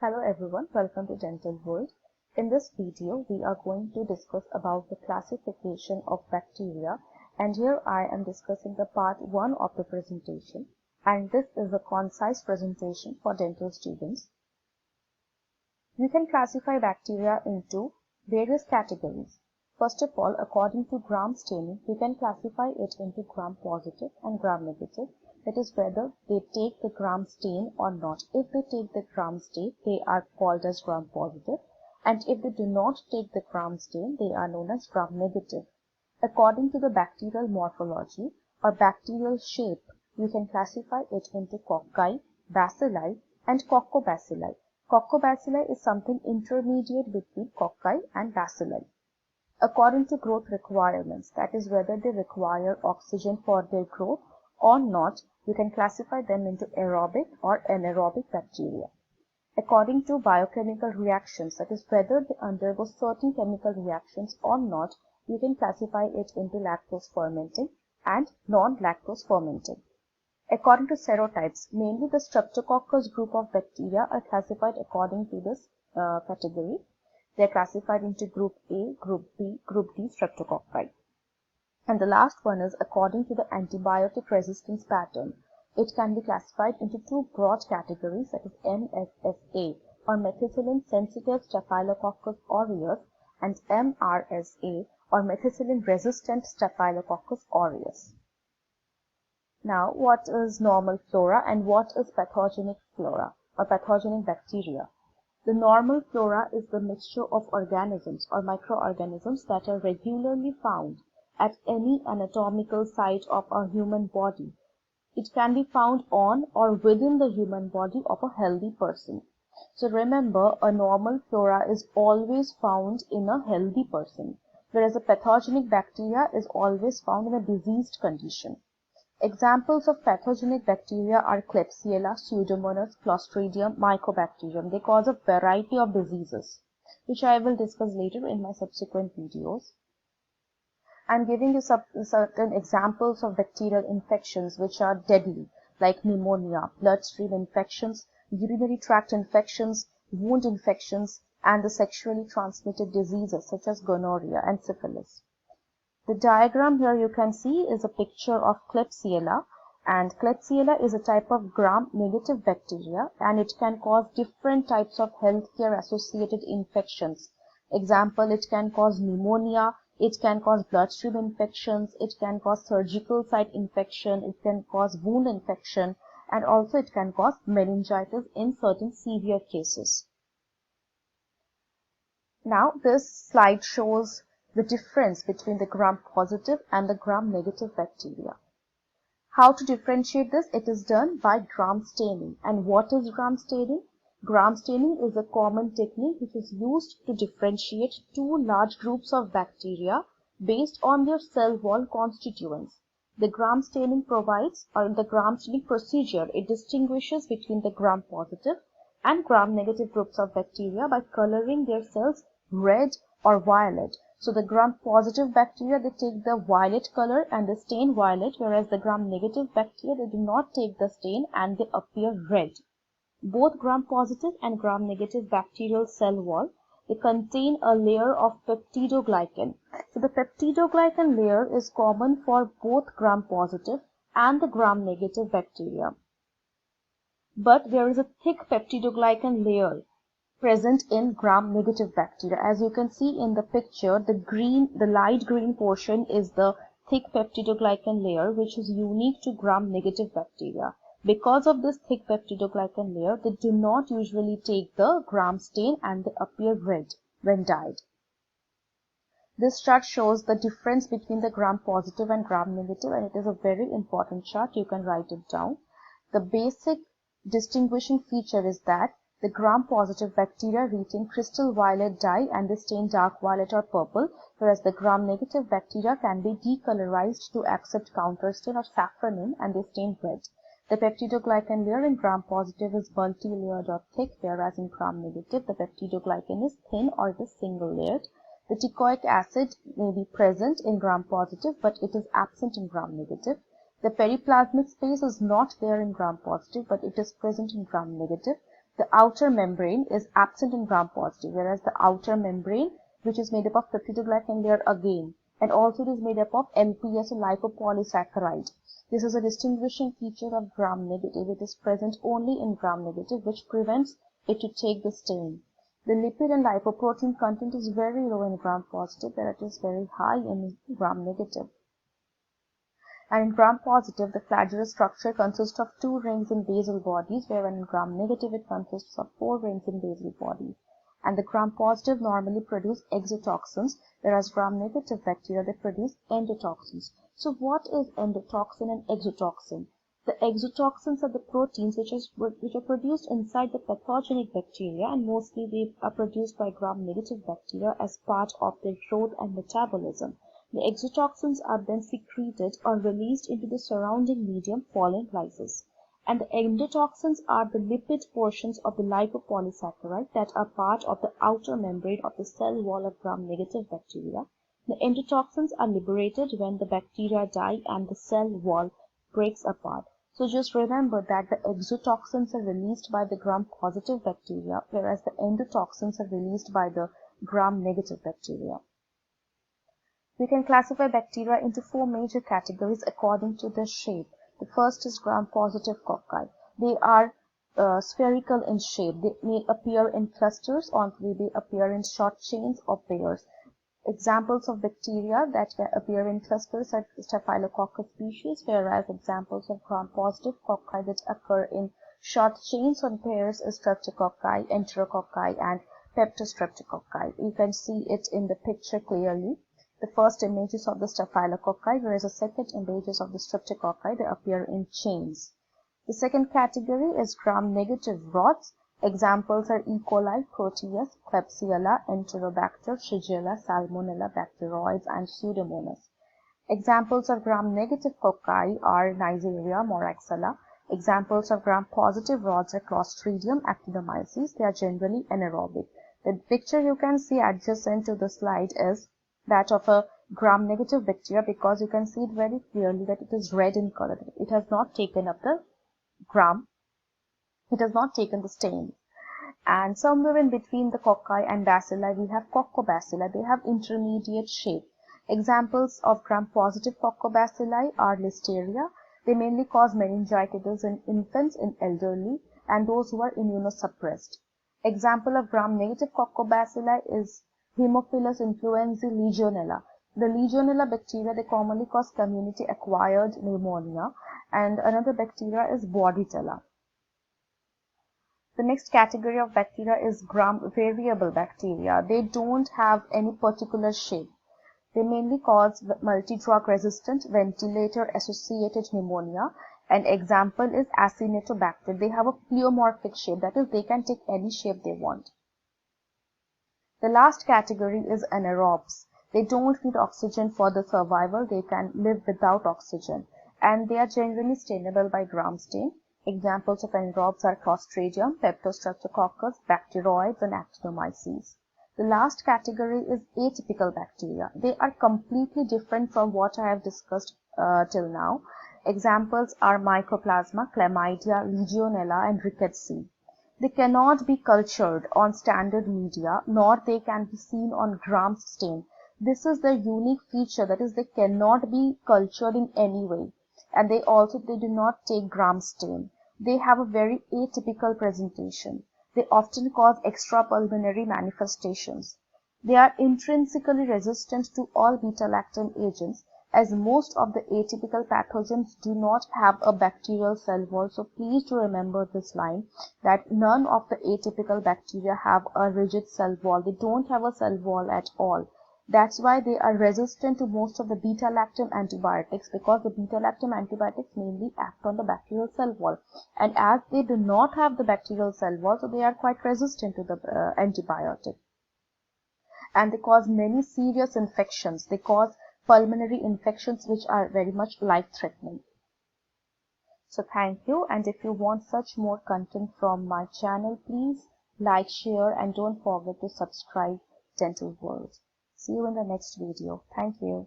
Hello everyone, welcome to Dental World. In this video, we are going to discuss about the classification of bacteria, and here I am discussing the part 1 of the presentation, and this is a concise presentation for dental students. We can classify bacteria into various categories. First of all, according to gram staining, we can classify it into gram positive and gram negative. That is whether they take the gram stain or not. If they take the gram stain, they are called as gram positive, and if they do not take the gram stain, they are known as gram negative. According to the bacterial morphology or bacterial shape, you can classify it into cocci, bacilli, and coccobacilli. Coccobacilli is something intermediate between cocci and bacilli. According to growth requirements, that is whether they require oxygen for their growth or not, you can classify them into aerobic or anaerobic bacteria. According to biochemical reactions, that is whether they undergo certain chemical reactions or not, you can classify it into lactose fermenting and non-lactose fermenting. According to serotypes, mainly the Streptococcus group of bacteria are classified according to this category. They are classified into group A, group B, group D Streptococci. And the last one is according to the antibiotic resistance pattern. It can be classified into two broad categories, that is MSSA or methicillin sensitive Staphylococcus aureus and MRSA or methicillin resistant Staphylococcus aureus. Now, what is normal flora and what is pathogenic flora or pathogenic bacteria? The normal flora is the mixture of organisms or microorganisms that are regularly found at any anatomical site of a human body. It can be found on or within the human body of a healthy person. So remember, a normal flora is always found in a healthy person, whereas a pathogenic bacteria is always found in a diseased condition. Examples of pathogenic bacteria are Klebsiella, Pseudomonas, Clostridium, Mycobacterium. They cause a variety of diseases, which I will discuss later in my subsequent videos. I'm giving you certain examples of bacterial infections which are deadly, like pneumonia, bloodstream infections, urinary tract infections, wound infections, and the sexually transmitted diseases such as gonorrhea and syphilis. The diagram here you can see is a picture of Klebsiella, and Klebsiella is a type of gram-negative bacteria, and it can cause different types of healthcare associated infections. Example, it can cause pneumonia, it can cause bloodstream infections, it can cause surgical site infection, it can cause wound infection, and also it can cause meningitis in certain severe cases. Now this slide shows the difference between the gram-positive and the gram-negative bacteria. How to differentiate this? It is done by gram staining. And what is gram staining? Gram staining is a common technique which is used to differentiate two large groups of bacteria based on their cell wall constituents. The gram staining provides, or the gram staining procedure, it distinguishes between the gram-positive and gram-negative groups of bacteria by coloring their cells red or violet. So the gram-positive bacteria, they take the violet color and they stain violet, whereas the gram-negative bacteria, they do not take the stain and they appear red. Both gram-positive and gram-negative bacterial cell wall, they contain a layer of peptidoglycan. So the peptidoglycan layer is common for both gram-positive and the gram-negative bacteria. But there is a thick peptidoglycan layer present in gram-negative bacteria. As you can see in the picture, the light green portion is the thick peptidoglycan layer, which is unique to gram-negative bacteria. Because of this thick peptidoglycan layer, they do not usually take the gram stain and they appear red when dyed. This chart shows the difference between the gram-positive and gram-negative, and it is a very important chart. You can write it down. The basic distinguishing feature is that the gram-positive bacteria retain crystal violet dye and they stain dark violet or purple, whereas the gram-negative bacteria can be decolorized to accept counterstain or safranin and they stain red. The peptidoglycan layer in gram-positive is multi-layered or thick, whereas in gram-negative the peptidoglycan is thin or it is single-layered. The teichoic acid may be present in gram-positive, but it is absent in gram-negative. The periplasmic space is not there in gram-positive, but it is present in gram-negative. The outer membrane is absent in gram-positive, whereas the outer membrane, which is made up of peptidoglycan layer again, and also it is made up of LPS or lipopolysaccharide. This is a distinguishing feature of gram-negative. It is present only in gram-negative, which prevents it to take the stain. The lipid and lipoprotein content is very low in gram-positive, where it is very high in gram-negative. And in gram-positive, the flagellar structure consists of 2 rings in basal bodies, where in gram-negative it consists of 4 rings in basal bodies. And the gram-positive normally produce exotoxins, whereas gram-negative bacteria, they produce endotoxins. So what is endotoxin and exotoxin? The exotoxins are the proteins which are produced inside the pathogenic bacteria, and mostly they are produced by gram-negative bacteria as part of their growth and metabolism. The exotoxins are then secreted or released into the surrounding medium following lysis. And the endotoxins are the lipid portions of the lipopolysaccharide that are part of the outer membrane of the cell wall of gram-negative bacteria. The endotoxins are liberated when the bacteria die and the cell wall breaks apart. So just remember that the exotoxins are released by the gram-positive bacteria, whereas the endotoxins are released by the gram-negative bacteria. We can classify bacteria into 4 major categories according to their shape. The first is gram-positive cocci. They are spherical in shape. They may appear in clusters or they may appear in short chains or pairs. Examples of bacteria that appear in clusters are Staphylococcus species, whereas examples of gram-positive cocci that occur in short chains or pairs is Streptococci, Enterococci, and Peptostreptococci. You can see it in the picture clearly. The first image is of the Staphylococci, whereas the second image is of the Streptococci. They appear in chains. The second category is gram-negative rods. Examples are E. coli, Proteus, Klebsiella, Enterobacter, Shigella, Salmonella, Bacteroids, and Pseudomonas. Examples of gram-negative cocci are Neisseria, Moraxella. Examples of gram-positive rods are Clostridium, Actinomyces. They are generally anaerobic. The picture you can see adjacent to the slide is that of a gram-negative bacteria, because you can see it very clearly that it is red in color. It has not taken up the gram. It has not taken the stain. And somewhere in between the cocci and bacilli, we have coccobacilli. They have intermediate shape. Examples of gram-positive coccobacilli are Listeria. They mainly cause meningitis in infants, in elderly, and those who are immunosuppressed. Example of gram-negative coccobacilli is Haemophilus influenzae Legionella. The Legionella bacteria, they commonly cause community-acquired pneumonia, and another bacteria is Bordetella. The next category of bacteria is gram-variable bacteria. They don't have any particular shape. They mainly cause multi-drug resistant ventilator-associated pneumonia. An example is Acinetobacter. They have a pleomorphic shape, that is, they can take any shape they want. The last category is anaerobes. They don't need oxygen for the survival. They can live without oxygen, and they are generally stainable by gram stain. Examples of anaerobes are Clostridium, Peptostreptococcus, Bacteroids, and Actinomyces. The last category is atypical bacteria. They are completely different from what I have discussed till now. Examples are Mycoplasma, Chlamydia, Legionella, and Rickettsia. They cannot be cultured on standard media, nor they can be seen on gram stain. This is their unique feature, that is, they cannot be cultured in any way. And they do not take gram stain. They have a very atypical presentation. They often cause extrapulmonary manifestations. They are intrinsically resistant to all beta-lactam agents, as most of the atypical pathogens do not have a bacterial cell wall. So please do remember this line, that none of the atypical bacteria have a rigid cell wall. They don't have a cell wall at all. That's why they are resistant to most of the beta-lactam antibiotics, because the beta-lactam antibiotics mainly act on the bacterial cell wall. And as they do not have the bacterial cell wall, so they are quite resistant to the antibiotic. And they cause many serious infections. They cause pulmonary infections which are very much life-threatening. So thank you, and if you want such more content from my channel, please like, share, and don't forget to subscribe Dental World. See you in the next video. Thank you.